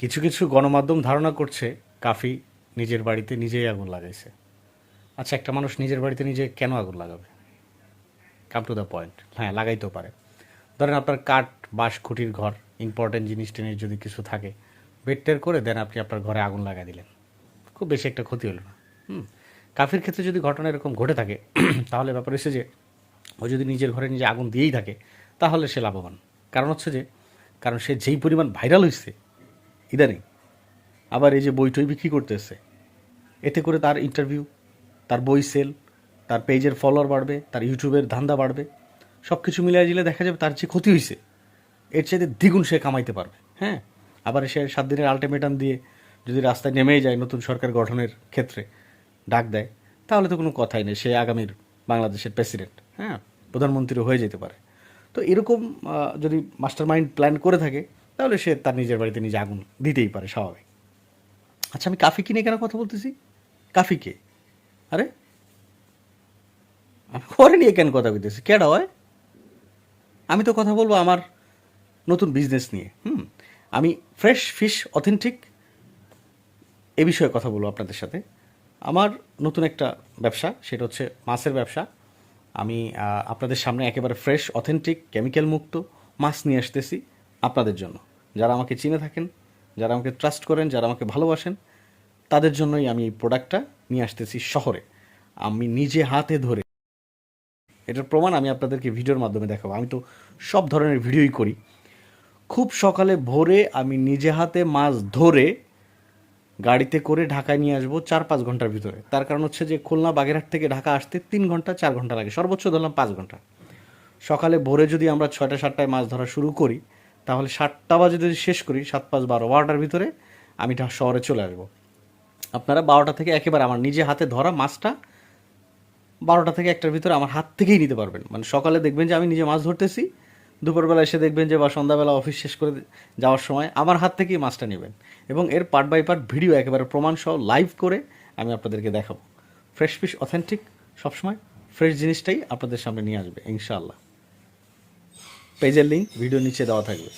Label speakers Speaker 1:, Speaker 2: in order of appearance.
Speaker 1: কিছু কিছু গণমাধ্যম ধারণা করছে কাফি নিজের বাড়িতে নিজেই আগুন লাগাইছে। আচ্ছা, একটা মানুষ নিজের বাড়িতে নিজে কেন আগুন লাগাবে? Come to the point. হ্যাঁ, লাগাইতেও পারে। ধরেন আপনার কাঠ, বাঁশ, খুঁটির ঘর, ইম্পর্টেন্ট জিনিস টিনিস যদি কিছু থাকে, বেড টের করে দেন আপনি আপনার ঘরে আগুন লাগাই দিলেন, খুব বেশি একটা ক্ষতি হলো না। হুম। কাফির ক্ষেত্রে যদি ঘটনা এরকম ঘটে থাকে তাহলে ব্যাপার হচ্ছে যে ও যদি নিজের ঘরে নিজে আগুন দিয়েই থাকে তাহলে সে লাভবান। কারণ হচ্ছে যে কারণ সে যেই পরিমাণ ভাইরাল হয়েছে ইদানিং, আবার এই যে বই টই বিক্রি করতেছে, এতে করে তার ইন্টারভিউ, তার বই সেল, তার পেজের ফলোয়ার বাড়বে, তার ইউটিউবের ধান্দা বাড়বে। সব কিছু মিলিয়ে দিলে দেখা যাবে তার যে ক্ষতি হয়েছে এর চাইতে দ্বিগুণ সে কামাইতে পারবে। হ্যাঁ, আবার সে 7 দিনের আলটিমেটাম দিয়ে যদি রাস্তায় নেমেই যায় নতুন সরকার গঠনের ক্ষেত্রে ডাক দেয়, তাহলে তো কোনো কথাই নেই, সে আগামীর বাংলাদেশের প্রেসিডেন্ট, হ্যাঁ, প্রধানমন্ত্রীও হয়ে যেতে পারে। তো এরকম যদি মাস্টার মাইন্ড প্ল্যান করে থাকে তাহলে সে তার নিজের বাড়িতে নিজে আগুন দিতেই পারে, স্বাভাবিক। আচ্ছা, আমি কাফিকে নিয়ে কেন কথা বলতেছি? কাফিকে, আরে আমি ঘরে নিয়ে কেন কথা বলতেছি? কেডা হয়? আমি তো কথা বলবো আমার নতুন বিজনেস নিয়ে। আমি ফ্রেশ ফিশ অথেন্টিক এ বিষয়ে কথা বলবো আপনাদের সাথে। আমার নতুন একটা ব্যবসা, সেটা হচ্ছে মাছের ব্যবসা। আমি আপনাদের সামনে একেবারে ফ্রেশ অথেন্টিক কেমিক্যাল মুক্ত মাছ নিয়ে আসতেছি আপনাদের জন্য। যারা আমাকে চিনে থাকেন, যারা আমাকে ট্রাস্ট করেন, যারা আমাকে ভালোবাসেন, তাদের জন্যই আমি এই প্রোডাক্টটা নিয়ে আসতেছি শহরে। আমি নিজে হাতে ধরে, এটার প্রমাণ আমি আপনাদেরকে ভিডিওর মাধ্যমে দেখাবো। আমি তো সব ধরনের ভিডিওই করি। খুব সকালে ভোরে আমি নিজে হাতে মাছ ধরে গাড়িতে করে ঢাকায় নিয়ে আসবো 4-5 ঘন্টার ভিতরে। তার কারণ হচ্ছে যে খুলনা বাগেরহাট থেকে ঢাকা আসতে 3 ঘন্টা 4 ঘন্টা লাগে, সর্বোচ্চ ধরলাম 5 ঘন্টা। সকালে ভোরে যদি আমরা 6টা 7টায় মাছ ধরা শুরু করি তাহলে 7টা বাজে যদি শেষ করি, 7-5-12-12টার ভিতরে আমি শহরে চলে আসবো। আপনারা 12টা থেকে একেবারে আমার নিজে হাতে ধরা মাছটা 12টা থেকে 1টার ভিতরে আমার হাত থেকেই নিতে পারবেন। মানে সকালে দেখবেন যে আমি নিজে মাছ ধরতেছি, দুপুরবেলা এসে দেখবেন যে বা সন্ধ্যাবেলা অফিস শেষ করে যাওয়ার সময় আমার হাত থেকেই মাছটা নেবেন। এবং এর পার্ট বাই পার্ট ভিডিও একেবারে প্রমাণ সহ লাইভ করে আমি আপনাদেরকে দেখাবো। ফ্রেশ ফিশ অথেন্টিক, সবসময় ফ্রেশ জিনিসটাই আপনাদের সামনে নিয়ে আসবে ইনশাআল্লাহ। পেজের লিঙ্ক ভিডিও নিচে দেওয়া থাকবে।